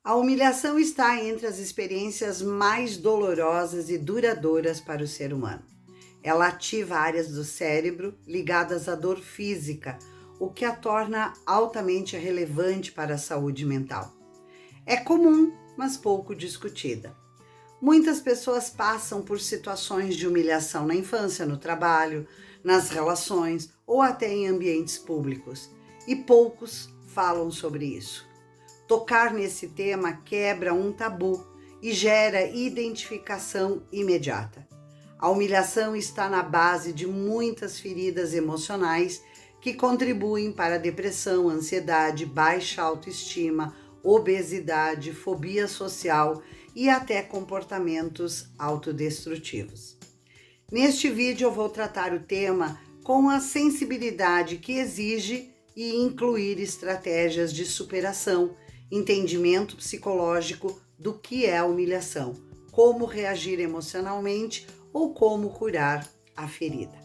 A humilhação está entre as experiências mais dolorosas e duradouras para o ser humano. Ela ativa áreas do cérebro ligadas à dor física, o que a torna altamente relevante para a saúde mental. É comum, mas pouco discutida. Muitas pessoas passam por situações de humilhação na infância, no trabalho, nas relações ou até em ambientes públicos, e poucos falam sobre isso. Tocar nesse tema quebra um tabu e gera identificação imediata. A humilhação está na base de muitas feridas emocionais que contribuem para a depressão, ansiedade, baixa autoestima, obesidade, fobia social e até comportamentos autodestrutivos. Neste vídeo eu vou tratar o tema com a sensibilidade que exige e incluir estratégias de superação, entendimento psicológico do que é humilhação, como reagir emocionalmente ou como curar a ferida.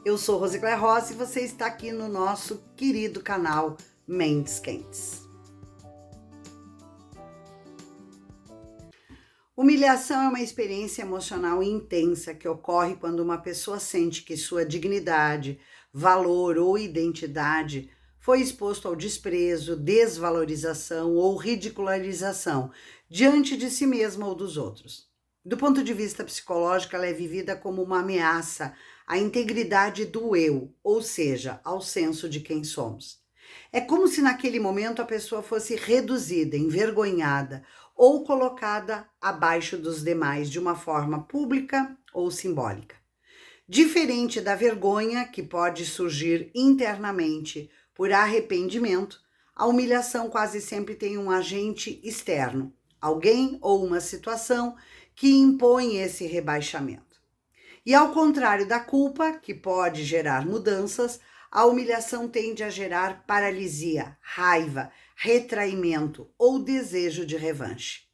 Eu sou Rosicléia Rossi e você está aqui no nosso querido canal Mentes Quentes. Humilhação é uma experiência emocional intensa que ocorre quando uma pessoa sente que sua dignidade, valor ou identidade foi exposto ao desprezo, desvalorização ou ridicularização diante de si mesma ou dos outros. Do ponto de vista psicológico, ela é vivida como uma ameaça à integridade do eu, ou seja, ao senso de quem somos. É como se naquele momento a pessoa fosse reduzida, envergonhada ou colocada abaixo dos demais de uma forma pública ou simbólica. Diferente da vergonha, que pode surgir internamente por arrependimento, a humilhação quase sempre tem um agente externo, alguém ou uma situação que impõe esse rebaixamento. E ao contrário da culpa, que pode gerar mudanças, a humilhação tende a gerar paralisia, raiva, retraimento ou desejo de revanche.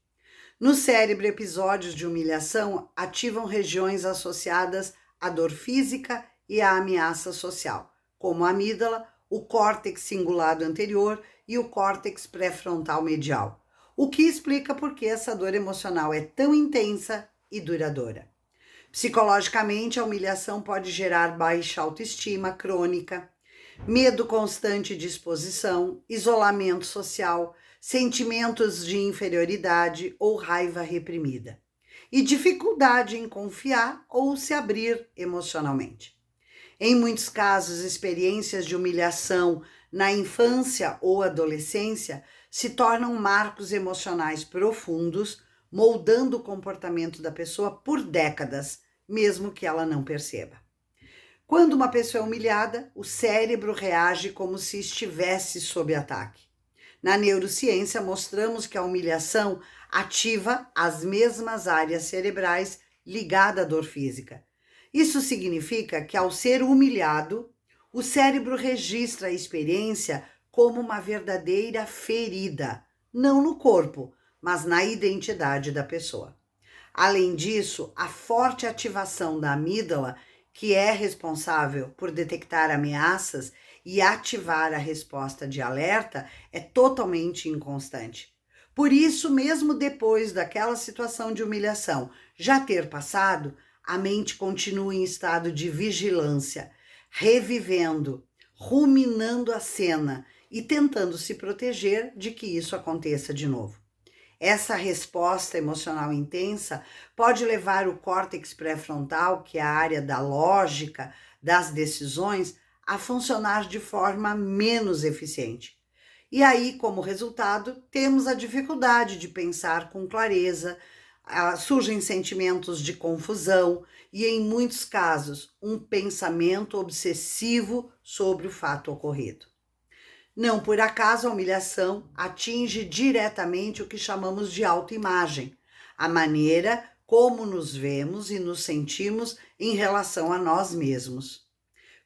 No cérebro, episódios de humilhação ativam regiões associadas à dor física e à ameaça social, como a amígdala, o córtex cingulado anterior e o córtex pré-frontal medial, o que explica por que essa dor emocional é tão intensa e duradoura. Psicologicamente, a humilhação pode gerar baixa autoestima crônica, medo constante de exposição, isolamento social, sentimentos de inferioridade ou raiva reprimida, e dificuldade em confiar ou se abrir emocionalmente. Em muitos casos, experiências de humilhação na infância ou adolescência se tornam marcos emocionais profundos, moldando o comportamento da pessoa por décadas, mesmo que ela não perceba. Quando uma pessoa é humilhada, o cérebro reage como se estivesse sob ataque. Na neurociência, mostramos que a humilhação ativa as mesmas áreas cerebrais ligadas à dor física. Isso significa que, ao ser humilhado, o cérebro registra a experiência como uma verdadeira ferida, não no corpo, mas na identidade da pessoa. Além disso, a forte ativação da amígdala, que é responsável por detectar ameaças e ativar a resposta de alerta, é totalmente inconstante. Por isso, mesmo depois daquela situação de humilhação já ter passado, a mente continua em estado de vigilância, revivendo, ruminando a cena e tentando se proteger de que isso aconteça de novo. Essa resposta emocional intensa pode levar o córtex pré-frontal, que é a área da lógica, das decisões, a funcionar de forma menos eficiente. E aí, como resultado, temos a dificuldade de pensar com clareza, surgem sentimentos de confusão e, em muitos casos, um pensamento obsessivo sobre o fato ocorrido. Não por acaso a humilhação atinge diretamente o que chamamos de autoimagem, a maneira como nos vemos e nos sentimos em relação a nós mesmos.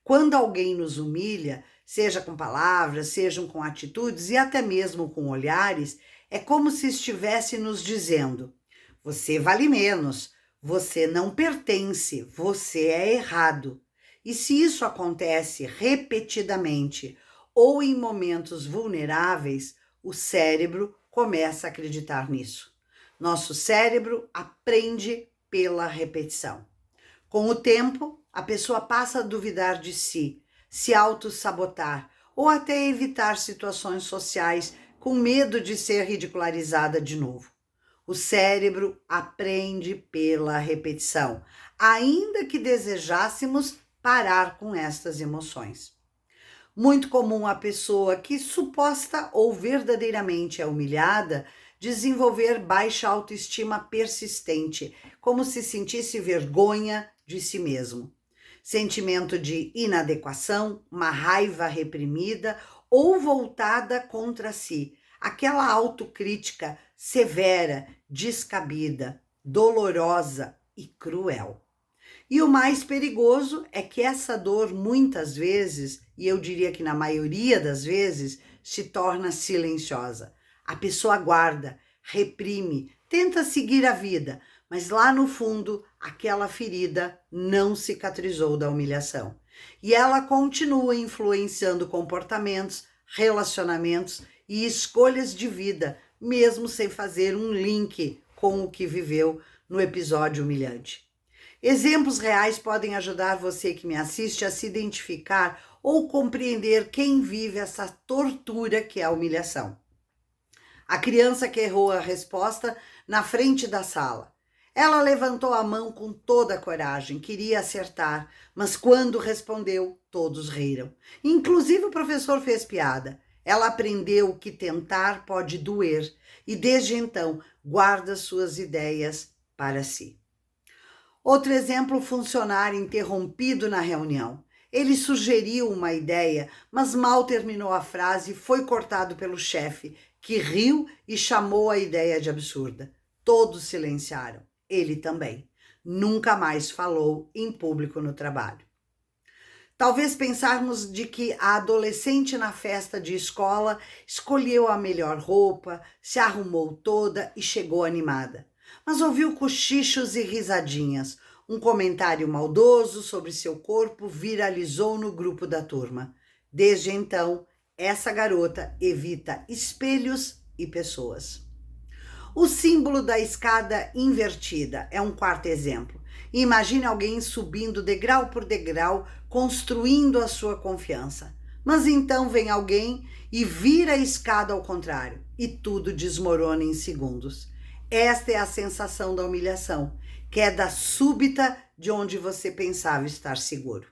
Quando alguém nos humilha, seja com palavras, sejam com atitudes e até mesmo com olhares, é como se estivesse nos dizendo: você vale menos, você não pertence, você é errado. E se isso acontece repetidamente ou em momentos vulneráveis, o cérebro começa a acreditar nisso. Nosso cérebro aprende pela repetição. Com o tempo, a pessoa passa a duvidar de si, se auto-sabotar ou até evitar situações sociais com medo de ser ridicularizada de novo. O cérebro aprende pela repetição, ainda que desejássemos parar com estas emoções. Muito comum a pessoa que suposta ou verdadeiramente é humilhada desenvolver baixa autoestima persistente, como se sentisse vergonha de si mesmo. Sentimento de inadequação, uma raiva reprimida ou voltada contra si, aquela autocrítica severa, descabida, dolorosa e cruel. E o mais perigoso é que essa dor muitas vezes, e eu diria que na maioria das vezes, se torna silenciosa. A pessoa guarda, reprime, tenta seguir a vida, mas lá no fundo, aquela ferida não cicatrizou da humilhação. E ela continua influenciando comportamentos, relacionamentos e escolhas de vida, mesmo sem fazer um link com o que viveu no episódio humilhante. Exemplos reais podem ajudar você que me assiste a se identificar ou compreender quem vive essa tortura que é a humilhação. A criança que errou a resposta na frente da sala. Ela levantou a mão com toda a coragem, queria acertar, mas quando respondeu, todos riram. Inclusive o professor fez piada. Ela aprendeu que tentar pode doer e desde então guarda suas ideias para si. Outro exemplo, funcionário interrompido na reunião. Ele sugeriu uma ideia, mas mal terminou a frase e foi cortado pelo chefe, que riu e chamou a ideia de absurda. Todos silenciaram, ele também. Nunca mais falou em público no trabalho. Talvez pensarmos de que a adolescente na festa de escola escolheu a melhor roupa, se arrumou toda e chegou animada. Mas ouviu cochichos e risadinhas. Um comentário maldoso sobre seu corpo viralizou no grupo da turma. Desde então, essa garota evita espelhos e pessoas. O símbolo da escada invertida é um quarto exemplo. Imagine alguém subindo degrau por degrau, construindo a sua confiança. Mas então vem alguém e vira a escada ao contrário, e tudo desmorona em segundos. Esta é a sensação da humilhação, queda súbita de onde você pensava estar seguro.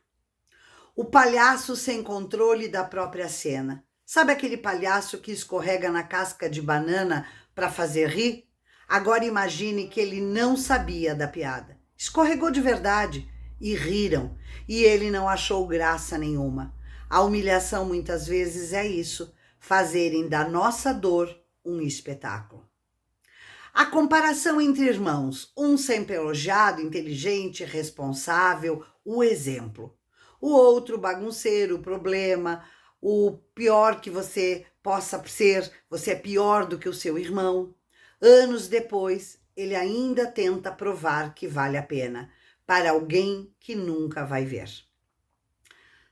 O palhaço sem controle da própria cena. Sabe aquele palhaço que escorrega na casca de banana para fazer rir? Agora imagine que ele não sabia da piada. Escorregou de verdade e riram, e ele não achou graça nenhuma. A humilhação muitas vezes é isso, fazerem da nossa dor um espetáculo. A comparação entre irmãos, um sempre elogiado, inteligente, responsável, o exemplo. O outro bagunceiro, o problema, o pior que você possa ser, você é pior do que o seu irmão. Anos depois, ele ainda tenta provar que vale a pena, para alguém que nunca vai ver.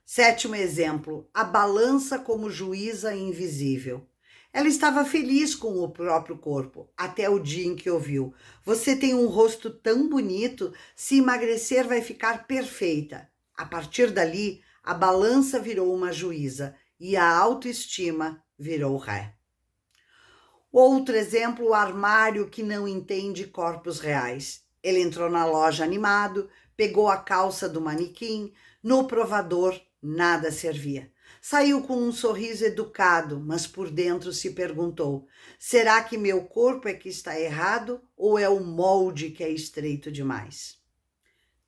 Sétimo exemplo, a balança como juíza invisível. Ela estava feliz com o próprio corpo, até o dia em que ouviu: você tem um rosto tão bonito, se emagrecer vai ficar perfeita. A partir dali, a balança virou uma juíza e a autoestima virou ré. Outro exemplo, o armário que não entende corpos reais. Ele entrou na loja animado, pegou a calça do manequim, no provador nada servia. Saiu com um sorriso educado, mas por dentro se perguntou: será que meu corpo é que está errado ou é o molde que é estreito demais?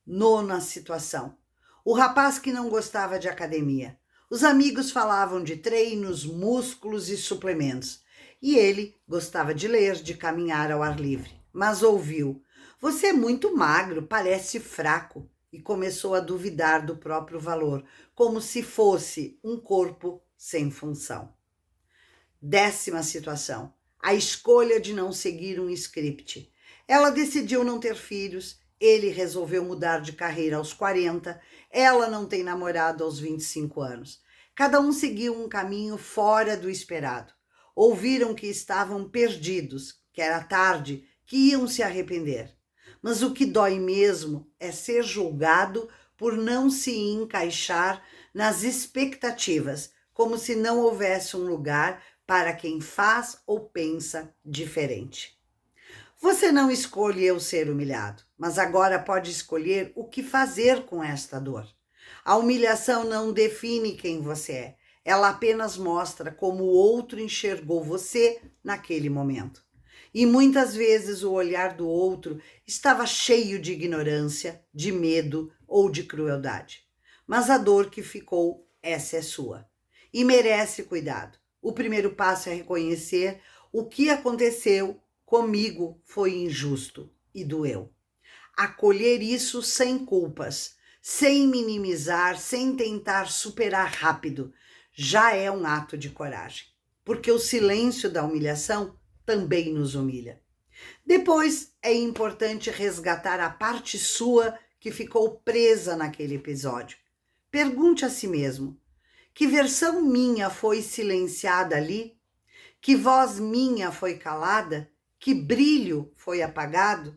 Nona situação. O rapaz que não gostava de academia. Os amigos falavam de treinos, músculos e suplementos. E ele gostava de ler, de caminhar ao ar livre. Mas ouviu: você é muito magro, parece fraco. E começou a duvidar do próprio valor, como se fosse um corpo sem função. Décima situação. A escolha de não seguir um script. Ela decidiu não ter filhos, ele resolveu mudar de carreira aos 40, ela não tem namorado aos 25 anos. Cada um seguiu um caminho fora do esperado. ouviram que estavam perdidos, que era tarde, que iam se arrepender. Mas o que dói mesmo é ser julgado por não se encaixar nas expectativas, como se não houvesse um lugar para quem faz ou pensa diferente. Você não escolheu ser humilhado, mas agora pode escolher o que fazer com esta dor. A humilhação não define quem você é, ela apenas mostra como o outro enxergou você naquele momento. E muitas vezes o olhar do outro estava cheio de ignorância, de medo ou de crueldade. Mas a dor que ficou, essa é sua. E merece cuidado. O primeiro passo é reconhecer o que aconteceu comigo foi injusto e doeu. Acolher isso sem culpas, sem minimizar, sem tentar superar rápido, já é um ato de coragem. Porque o silêncio da humilhação também nos humilha. Depois, é importante resgatar a parte sua que ficou presa naquele episódio. Pergunte a si mesmo: que versão minha foi silenciada ali? Que voz minha foi calada? Que brilho foi apagado?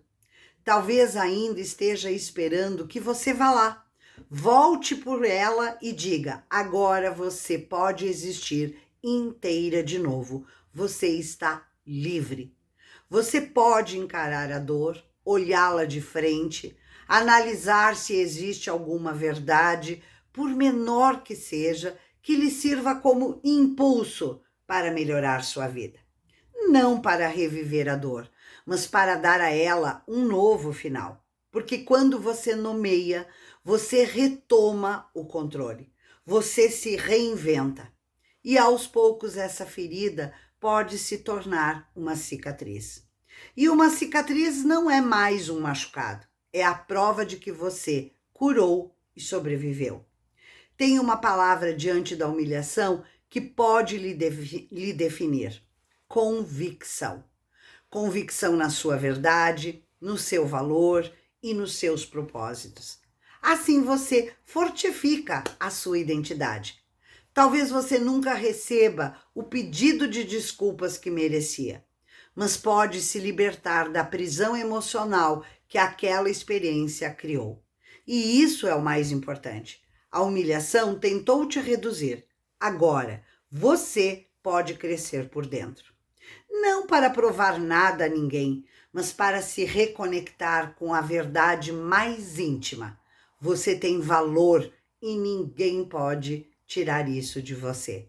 Talvez ainda esteja esperando que você vá lá. Volte por ela e diga: agora você pode existir inteira de novo. Você está livre. Você pode encarar a dor, olhá-la de frente, analisar se existe alguma verdade, por menor que seja, que lhe sirva como impulso para melhorar sua vida. Não para reviver a dor, mas para dar a ela um novo final. Porque quando você nomeia, você retoma o controle, você se reinventa. E aos poucos essa ferida pode se tornar uma cicatriz. E uma cicatriz não é mais um machucado, é a prova de que você curou e sobreviveu. Tem uma palavra diante da humilhação que pode lhe definir: convicção. Convicção na sua verdade, no seu valor e nos seus propósitos. Assim você fortifica a sua identidade. Talvez você nunca receba o pedido de desculpas que merecia, mas pode se libertar da prisão emocional que aquela experiência criou. E isso é o mais importante. A humilhação tentou te reduzir. Agora, você pode crescer por dentro. Não para provar nada a ninguém, mas para se reconectar com a verdade mais íntima. Você tem valor e ninguém pode tirar isso de você.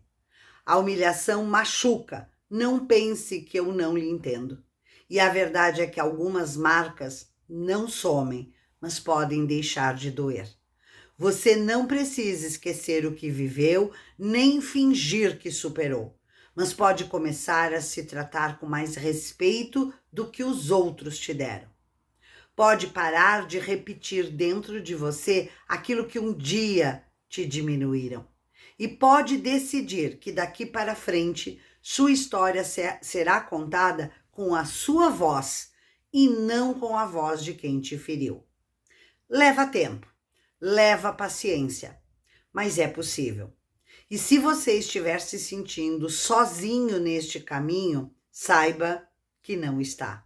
A humilhação machuca. Não pense que eu não lhe entendo. E a verdade é que algumas marcas não somem, mas podem deixar de doer. Você não precisa esquecer o que viveu, nem fingir que superou, mas pode começar a se tratar com mais respeito do que os outros te deram. Pode parar de repetir dentro de você aquilo que um dia te diminuíram. E pode decidir que daqui para frente sua história será contada com a sua voz e não com a voz de quem te feriu. Leva tempo, leva paciência, mas é possível. E se você estiver se sentindo sozinho neste caminho, saiba que não está.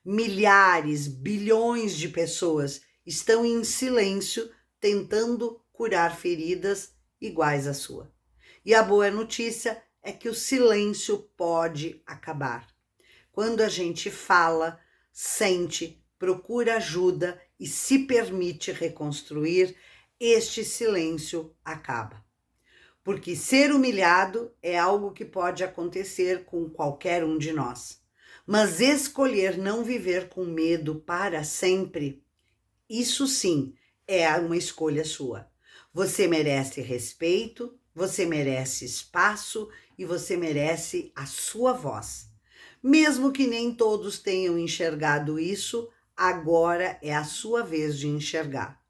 Milhares, bilhões de pessoas estão em silêncio tentando curar feridas iguais à sua. E a boa notícia é que o silêncio pode acabar. Quando a gente fala, sente, procura ajuda e se permite reconstruir, este silêncio acaba. Porque ser humilhado é algo que pode acontecer com qualquer um de nós. Mas escolher não viver com medo para sempre, isso sim é uma escolha sua. Você merece respeito, você merece espaço e você merece a sua voz. Mesmo que nem todos tenham enxergado isso, agora é a sua vez de enxergar.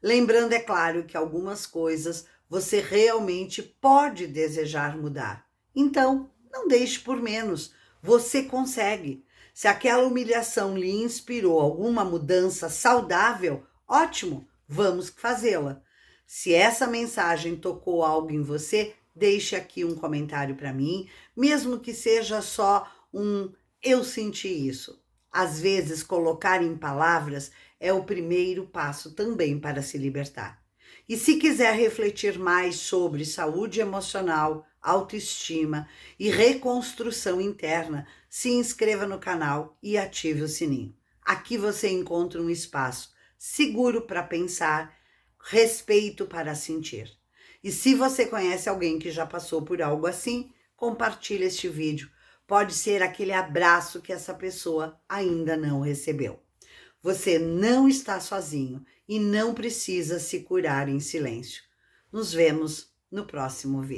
Lembrando, é claro, que algumas coisas você realmente pode desejar mudar. Então, não deixe por menos. Você consegue. Se aquela humilhação lhe inspirou alguma mudança saudável, ótimo, vamos fazê-la. Se essa mensagem tocou algo em você, deixe aqui um comentário para mim, mesmo que seja só um eu senti isso. Às vezes, colocar em palavras é o primeiro passo também para se libertar. E se quiser refletir mais sobre saúde emocional, autoestima e reconstrução interna, se inscreva no canal e ative o sininho. Aqui você encontra um espaço seguro para pensar, respeito para sentir. E se você conhece alguém que já passou por algo assim, compartilhe este vídeo. Pode ser aquele abraço que essa pessoa ainda não recebeu. Você não está sozinho e não precisa se curar em silêncio. Nos vemos no próximo vídeo.